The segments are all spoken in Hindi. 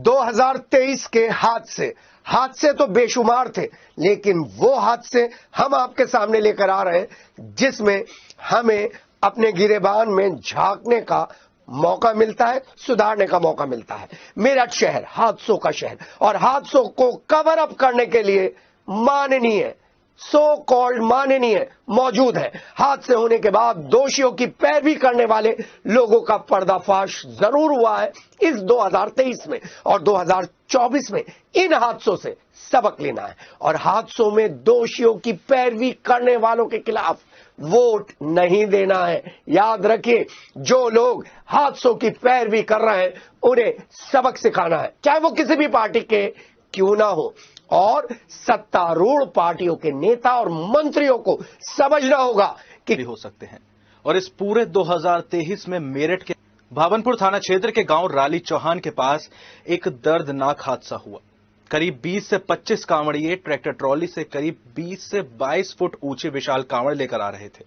2023 के हादसे तो बेशुमार थे, लेकिन वो हादसे हम आपके सामने लेकर आ रहे हैं जिसमें हमें अपने गिरेबान में झांकने का मौका मिलता है, सुधारने का मौका मिलता है। मेरठ शहर हादसों का शहर, और हादसों को कवर अप करने के लिए माननीय सो कॉल्ड माननीय मौजूद है। हादसे होने के बाद दोषियों की पैरवी करने वाले लोगों का पर्दाफाश जरूर हुआ है इस 2023 में, और 2024 में इन हादसों से सबक लेना है और हादसों में दोषियों की पैरवी करने वालों के खिलाफ वोट नहीं देना है। याद रखिए, जो लोग हादसों की पैरवी कर रहे हैं उन्हें सबक सिखाना है, चाहे वो किसी भी पार्टी के क्यों ना हो, और सत्तारूढ़ पार्टियों के नेता और मंत्रियों को समझना होगा कि हो सकते हैं। और इस पूरे 2023 में मेरठ के भावनपुर थाना क्षेत्र के गांव राली चौहान के पास एक दर्दनाक हादसा हुआ। करीब 20 से 25 कांवड़िए ट्रैक्टर ट्रॉली से करीब 20 से 22 फुट ऊंचे विशाल कांवड़ लेकर आ रहे थे।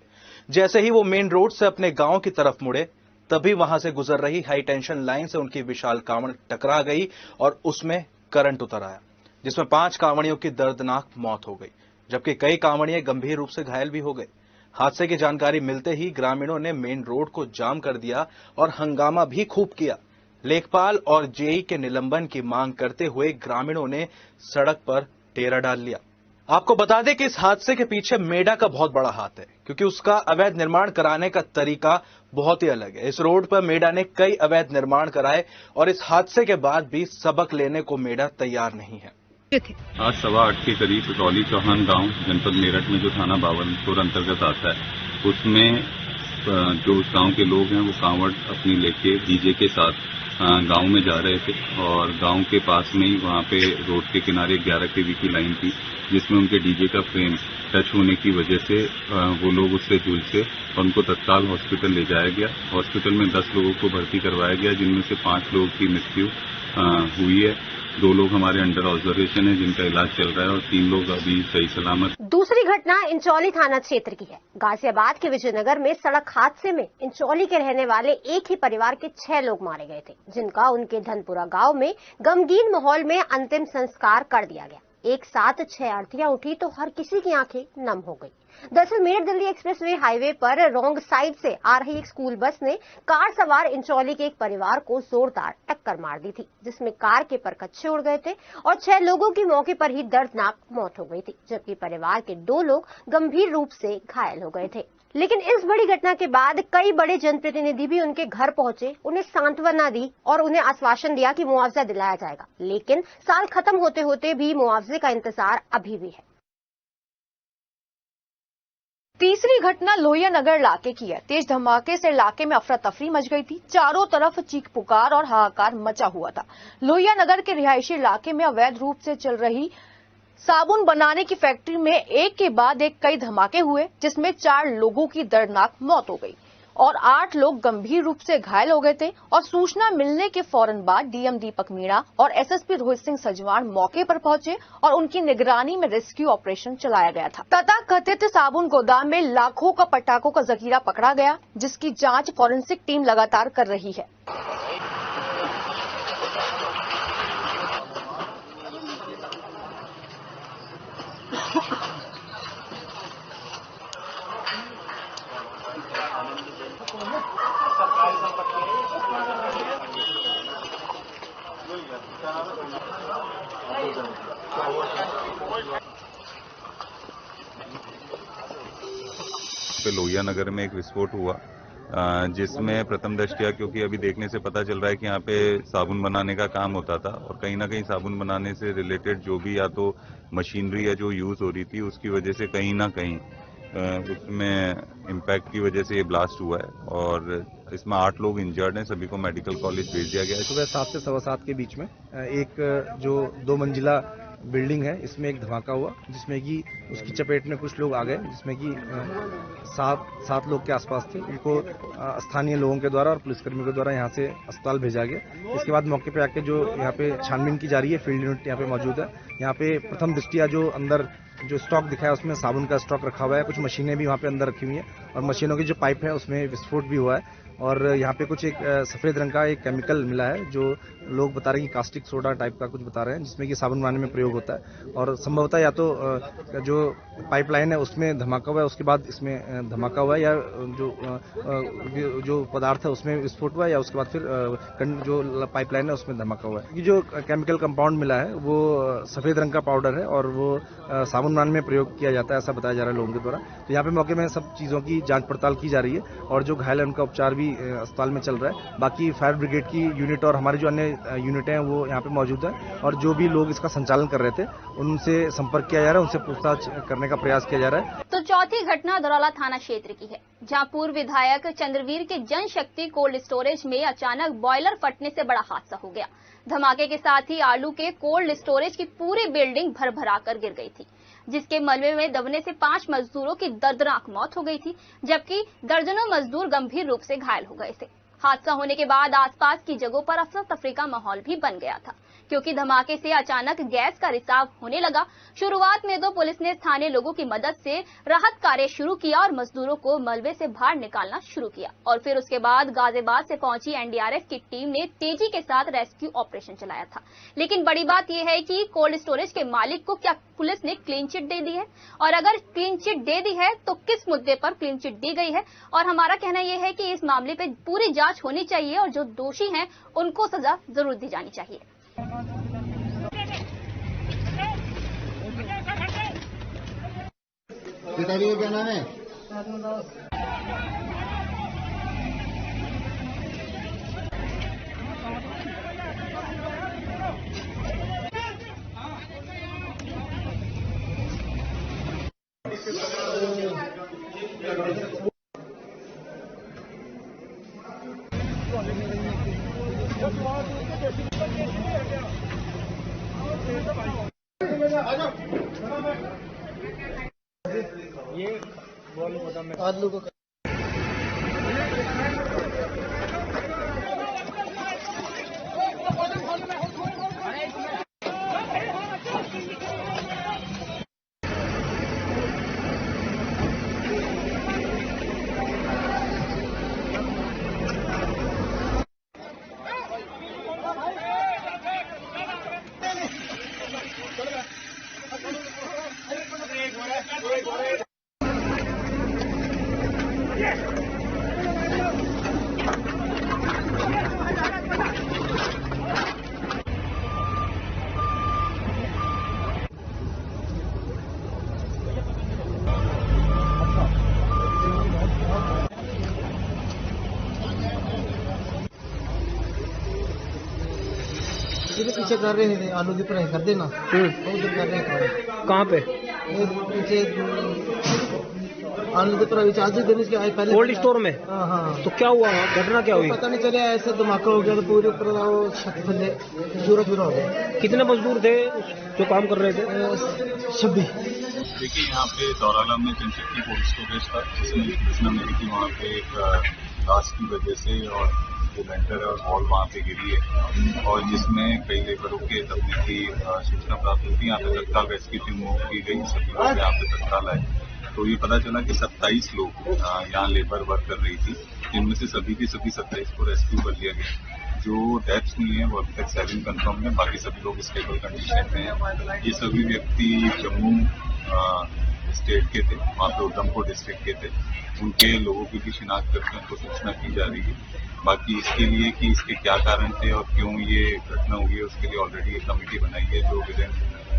जैसे ही वो मेन रोड से अपने गांव की तरफ मुड़े, तभी वहां से गुजर रही हाई टेंशन लाइन से उनकी विशाल कांवड़ टकरा गई और उसमें करंट उतर आया, जिसमें 5 कांवड़ियों की दर्दनाक मौत हो गई, जबकि कई कांवड़िए गंभीर रूप से घायल भी हो गए। हादसे की जानकारी मिलते ही ग्रामीणों ने मेन रोड को जाम कर दिया और हंगामा भी खूब किया। लेखपाल और जेई के निलंबन की मांग करते हुए ग्रामीणों ने सड़क पर डेरा डाल लिया। आपको बता दें कि इस हादसे के पीछे मेडा का बहुत बड़ा हाथ है, क्योंकि उसका अवैध निर्माण कराने का तरीका बहुत ही अलग है। इस रोड पर मेडा ने कई अवैध निर्माण कराए और इस हादसे के बाद भी सबक लेने को मेडा तैयार नहीं है। आज 8:15 के करीब रौली चौहान गांव जनपद मेरठ में जो थाना भावनपुर अंतर्गत आता है, उसमें जो उस गांव के लोग हैं वो कांवड़ अपनी लेके डीजे के साथ गांव में जा रहे थे, और गांव के पास में ही वहां पे रोड के किनारे 11 kV की लाइन थी, जिसमें उनके डीजे का फ्रेम टच होने की वजह से वो लोग उससे झुलसे और उनको तत्काल हॉस्पिटल ले जाया गया। हॉस्पिटल में 10 लोगों को भर्ती करवाया गया, जिनमें से 5 लोगों की मृत्यु हुई है। 2 लोग हमारे अंडर ऑब्जर्वेशन है, जिनका इलाज चल रहा है, और 3 लोग अभी सही सलामत। दूसरी घटना इंचौली थाना क्षेत्र की है। गाजियाबाद के विजयनगर में सड़क हादसे में इंचौली के रहने वाले एक ही परिवार के 6 लोग मारे गए थे, जिनका उनके धनपुरा गांव में गमगीन माहौल में अंतिम संस्कार कर दिया गया। एक साथ 6 आरतियां उठी तो हर किसी की आंखें नम हो गई। दरअसल मेरठ दिल्ली एक्सप्रेसवे हाईवे पर रोंग साइड से आ रही एक स्कूल बस ने कार सवार इंचौली के एक परिवार को जोरदार टक्कर मार दी थी, जिसमें कार के परखच्चे उड़ गए थे और 6 लोगों की मौके पर ही दर्दनाक मौत हो गई थी, जबकि परिवार के 2 लोग गंभीर रूप से घायल हो गए थे। लेकिन इस बड़ी घटना के बाद कई बड़े जनप्रतिनिधि भी उनके घर पहुंचे, उन्हें सांत्वना दी और उन्हें आश्वासन दिया कि मुआवजा दिलाया जाएगा। लेकिन साल खत्म होते होते भी मुआवजे का इंतजार अभी भी है। तीसरी घटना लोहिया नगर इलाके की है। तेज धमाके से इलाके में अफरा तफरी मच गई थी। चारों तरफ चीख पुकार और हाहाकार मचा हुआ था। लोहिया नगर के रिहायशी इलाके में अवैध रूप से चल रही साबुन बनाने की फैक्ट्री में एक के बाद एक कई धमाके हुए, जिसमें 4 लोगों की दर्दनाक मौत हो गई और 8 लोग गंभीर रूप से घायल हो गए थे। और सूचना मिलने के फौरन बाद डीएम दीपक मीणा और एसएसपी रोहित सिंह सजवान मौके पर पहुंचे और उनकी निगरानी में रेस्क्यू ऑपरेशन चलाया गया था। तथाकथित साबुन गोदाम में लाखों का पटाखों का जखीरा पकड़ा गया, जिसकी जांच फॉरेंसिक टीम लगातार कर रही है। लोहिया नगर में एक विस्फोट हुआ, जिसमें प्रथम दृष्टया, क्योंकि अभी देखने से पता चल रहा है कि यहाँ पे साबुन बनाने का काम होता था, और कहीं ना कहीं साबुन बनाने से रिलेटेड जो भी या तो मशीनरी या जो यूज हो रही थी, उसकी वजह से कहीं ना कहीं उसमें इम्पैक्ट की वजह से ये ब्लास्ट हुआ है, और इसमें 8 लोग इंजर्ड हैं। सभी को मेडिकल कॉलेज भेज दिया गया है। सुबह 7 से 7:15 के बीच में एक जो 2 मंजिला बिल्डिंग है, इसमें एक धमाका हुआ, जिसमें कि उसकी चपेट में कुछ लोग आ गए, जिसमें कि 7 लोग के आसपास थे। इनको स्थानीय लोगों के द्वारा और पुलिसकर्मियों के द्वारा यहाँ से अस्पताल भेजा गया। इसके बाद मौके पे आके जो यहाँ पे छानबीन की जा रही है, फील्ड यूनिट यहाँ पे मौजूद है। यहाँ पे प्रथम दृष्टिया जो अंदर जो स्टॉक दिखाया उसमें साबुन का स्टॉक रखा हुआ है, कुछ मशीनें भी वहाँ पे अंदर रखी हुई हैं और मशीनों की जो पाइप है उसमें विस्फोट भी हुआ है। और यहाँ पे कुछ एक सफेद रंग का एक केमिकल मिला है जो लोग बता रहे हैं कि कास्टिक सोडा टाइप का कुछ बता रहे हैं, जिसमें कि साबुन बनाने में प्रयोग होता है। और संभवतः या तो जो पाइपलाइन है उसमें धमाका हुआ है, उसके बाद इसमें धमाका हुआ है, या जो पदार्थ है उसमें विस्फोट हुआ है, या उसके बाद फिर जो पाइपलाइन है उसमें धमाका हुआ है। जो केमिकल कंपाउंड मिला है वो सफेद रंग का पाउडर है और वो साबुन बनाने में प्रयोग किया जाता है, ऐसा बताया जा रहा है लोगों के द्वारा। तो यहाँ पे मौके में सब चीजों की जांच पड़ताल की जा रही है और जो घायल है उनका उपचार भी अस्पताल में चल रहा है। बाकी फायर ब्रिगेड की यूनिट और हमारी जो अन्य यूनिटें हैं वो यहाँ पे मौजूद है और जो भी लोग इसका संचालन कर रहे थे उनसे संपर्क किया जा रहा है, उनसे पूछताछ करने का प्रयास किया जा रहा है। तो चौथी घटना दरौला थाना क्षेत्र की है, जहां पूर्व विधायक चंद्रवीर के जनशक्ति कोल्ड स्टोरेज में अचानक बॉयलर फटने से बड़ा हादसा हो गया। धमाके के साथ ही आलू के कोल्ड स्टोरेज की पूरी बिल्डिंग भर-भरा कर गिर गई थी, जिसके मलबे में दबने से 5 मजदूरों की दर्दनाक मौत हो गई थी, जबकि दर्जनों मजदूर गंभीर रूप से घायल हो गए थे। हादसा होने के बाद आसपास की जगहों पर अफरा तफरी का माहौल भी बन गया था, क्योंकि धमाके से अचानक गैस का रिसाव होने लगा। शुरुआत में तो पुलिस ने स्थानीय लोगों की मदद से राहत कार्य शुरू किया और मजदूरों को मलबे से बाहर निकालना शुरू किया, और फिर उसके बाद गाजियाबाद से पहुंची एनडीआरएफ की टीम ने तेजी के साथ रेस्क्यू ऑपरेशन चलाया था। लेकिन बड़ी बात यह है कि कोल्ड स्टोरेज के मालिक को क्या पुलिस ने क्लीन चिट दे दी है, और अगर क्लीन चिट दे दी है तो किस मुद्दे पर क्लीन चिट दी गई है। और हमारा कहना यह है कि इस मामले पे पूरी जांच होनी चाहिए और जो दोषी हैं उनको सजा जरूर दी जानी चाहिए। पिताजी का क्या नाम है? ये आलू को पीछे कर रहे थे, आलू की पढ़ाई कर देना बहुत दूर कर रहे हैं। कहाँ पे? पीछे आलू की पढ़ाई आज के आए पहले कोल्ड स्टोर में। हाँ। तो क्या हुआ, घटना क्या हुई? पता नहीं चले, ऐसे धमाका हो गया तो पूरे ऊपर छत फैले पूरा हो गया। कितने मजदूर थे जो काम कर रहे थे? 26। देखिए, यहाँ पे दौराला में जनशक्ति कोल्ड स्टोरेज था, जिसमें सूचना मिली थी वहाँ पे एक ब्लास्ट की वजह से और जो लेंटर और वॉल वहाँ पे गिरी है, और जिसमें कई लेबरों के दबने की सूचना प्राप्त हुई थी। यहाँ पे तत्काल रेस्क्यू टीम की गई, सभी लोग यहाँ पे तत्काल आए तो ये पता चला कि 27 लोग यहाँ लेबर वर्क कर रही थी, जिनमें से सभी की सभी 27 को रेस्क्यू कर लिया गया। जो डेथ्स हुई है वो अभी तक 7 कंफर्म है, बाकी सभी लोग स्टेबल कंडीशन में हैं। ये सभी व्यक्ति जम्मू स्टेट के थे, वहाँ पे उधमपुर डिस्ट्रिक्ट के थे। उनके लोगों की भी शिनाख्त करके उनको सूचना की जा रही है। बाकी इसके लिए कि इसके क्या कारण थे और क्यों ये घटना हुई है, उसके लिए ऑलरेडी एक कमेटी बनाई है जो विद इन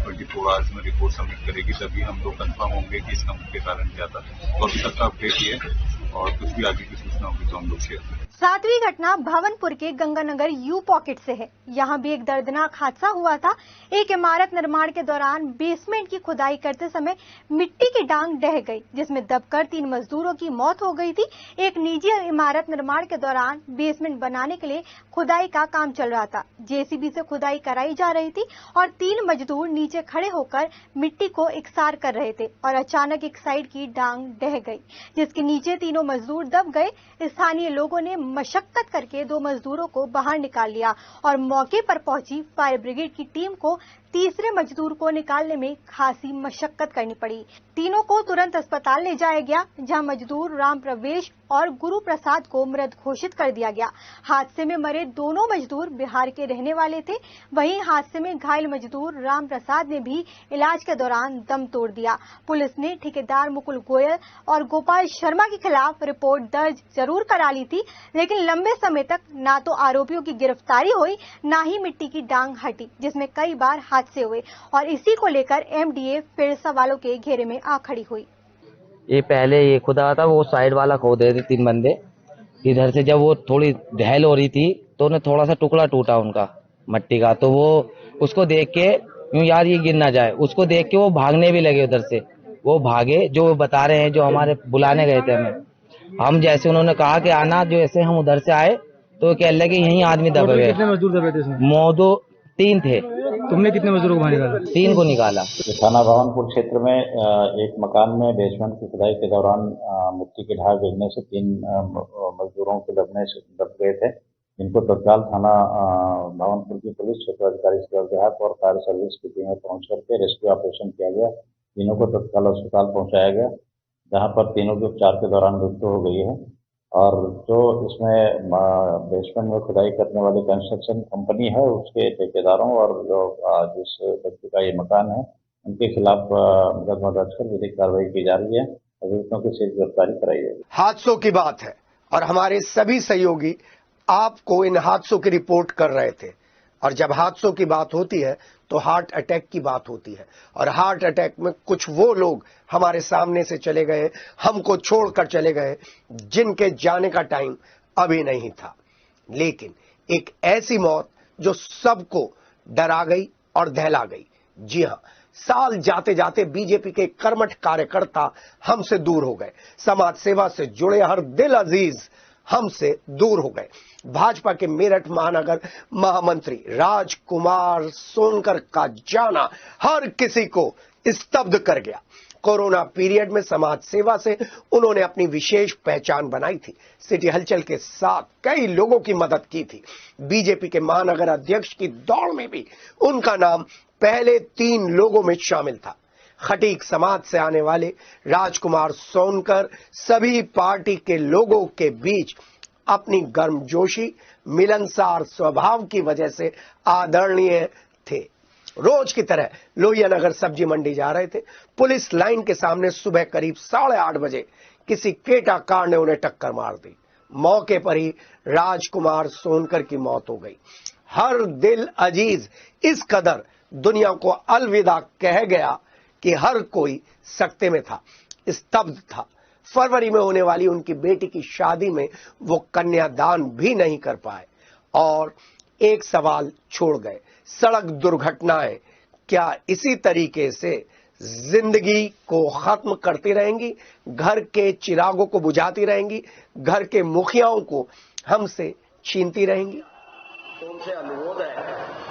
24 आवर्स में रिपोर्ट सबमिट करेगी, तभी हम लोग कंफर्म होंगे कि इसका मुख्य कारण क्या था। तो अभी तक का अपडेट ये है, और कुछ भी आगे की सूचना होगी तो हम लोग शेयर करेंगे। 7वीं घटना भावनपुर के गंगानगर यू पॉकेट से है। यहाँ भी एक दर्दनाक हादसा हुआ था। एक इमारत निर्माण के दौरान बेसमेंट की खुदाई करते समय मिट्टी की डांग ढह गई, जिसमें दबकर 3 मजदूरों की मौत हो गई थी। एक निजी इमारत निर्माण के दौरान बेसमेंट बनाने के लिए खुदाई का काम चल रहा था। जेसीबी से खुदाई कराई जा रही थी और 3 मजदूर नीचे खड़े होकर मिट्टी को एकसार कर रहे थे और अचानक एक साइड की डांग ढह गई, जिसके नीचे तीनों मजदूर दब गए। स्थानीय लोगों ने मशक्कत करके 2 मजदूरों को बाहर निकाल लिया और मौके पर पहुंची फायर ब्रिगेड की टीम को तीसरे मजदूर को निकालने में खासी मशक्कत करनी पड़ी। तीनों को तुरंत अस्पताल ले जाया गया, जहां मजदूर राम प्रवेश और गुरु प्रसाद को मृत घोषित कर दिया गया। हादसे में मरे दोनों मजदूर बिहार के रहने वाले थे। वहीं हादसे में घायल मजदूर राम प्रसाद ने भी इलाज के दौरान दम तोड़ दिया। पुलिस ने ठेकेदार मुकुल गोयल और गोपाल शर्मा के खिलाफ रिपोर्ट दर्ज जरूर करा ली थी, लेकिन लंबे समय तक ना तो आरोपियों की गिरफ्तारी हुई, ना ही मिट्टी की डांग हटी, जिसमें कई बार हादसे हुए और इसी को लेकर एमडीए फिर सवालों के घेरे में आ खड़ी हुई। ये पहले ये खुदा था, वो साइड वाला खोद रहे थे 3 बंदे। इधर से जब वो थोड़ी ढहल हो रही थी तो उन्हें थोड़ा सा टुकड़ा टूटा उनका मट्टी का, तो वो उसको देख के यूं यार ये गिर ना जाए, उसको देख के वो भागने भी लगे। उधर से वो भागे, जो वो बता रहे हैं, जो हमारे बुलाने गए थे हमें। हम जैसे उन्होंने कहा कि आना, जो ऐसे हम उधर से आए तो कह लगे यही आदमी दब गए। कितने मजदूर दबे थे इसमें? मोदो 3 थे। तुमने कितने मजदूरों को बाहर निकाला? 3 को निकाला। थाना भावनपुर क्षेत्र में एक मकान में बेसमेंट की खुदाई के दौरान मिट्टी की ढाल गिरने से 3 मजदूरों के दब गए थे, जिनको तत्काल थाना भावनपुर की पुलिस, क्षेत्र अधिकारी विभाग और फायर सर्विस की टीमें पहुंच करके रेस्क्यू ऑपरेशन किया गया। तीनों को तत्काल अस्पताल पहुंचाया गया, जहां पर तीनों की उपचार के दौरान मृत्यु हो गई है। और जो इसमें बेसमेंट में खुदाई करने वाली कंस्ट्रक्शन कंपनी है, उसके ठेकेदारों और जो जिस व्यक्ति का ये मकान है, उनके खिलाफ मुकदमा दर्ज कर विधिक कार्रवाई की जा रही है। अभियुक्तों की शीघ्र गिरफ्तारी कराई जाएगी। हादसों की बात है और हमारे सभी सहयोगी आपको इन हादसों की रिपोर्ट कर रहे थे, और जब हादसों की बात होती है तो हार्ट अटैक की बात होती है, और हार्ट अटैक में कुछ वो लोग हमारे सामने से चले गए, हमको छोड़कर चले गए, जिनके जाने का टाइम अभी नहीं था। लेकिन एक ऐसी मौत जो सबको डरा गई और दहला गई। जी हां, साल जाते जाते बीजेपी के कर्मठ कार्यकर्ता हमसे दूर हो गए, समाज सेवा से जुड़े हर दिल अजीज हमसे दूर हो गए। भाजपा के मेरठ महानगर महामंत्री राजकुमार सोनकर का जाना हर किसी को स्तब्ध कर गया। कोरोना पीरियड में समाज सेवा से उन्होंने अपनी विशेष पहचान बनाई थी। सिटी हलचल के साथ कई लोगों की मदद की थी। बीजेपी के महानगर अध्यक्ष की दौड़ में भी उनका नाम पहले 3 लोगों में शामिल था। खटीक समाज से आने वाले राजकुमार सोनकर सभी पार्टी के लोगों के बीच अपनी गर्मजोशी, मिलनसार स्वभाव की वजह से आदरणीय थे। रोज की तरह लोहिया नगर सब्जी मंडी जा रहे थे। पुलिस लाइन के सामने सुबह करीब 8:30 बजे किसी क्रेटा कार ने उन्हें टक्कर मार दी। मौके पर ही राजकुमार सोनकर की मौत हो गई। हर दिल अजीज इस कदर दुनिया को अलविदा कह गया कि हर कोई सकते में था, स्तब्ध था। फरवरी में होने वाली उनकी बेटी की शादी में वो कन्यादान भी नहीं कर पाए और एक सवाल छोड़ गए, सड़क दुर्घटनाएं क्या इसी तरीके से जिंदगी को खत्म करती रहेंगी? घर के चिरागों को बुझाती रहेंगी? घर के मुखियाओं को हमसे छीनती रहेंगी? तो उनसे अनुरोध है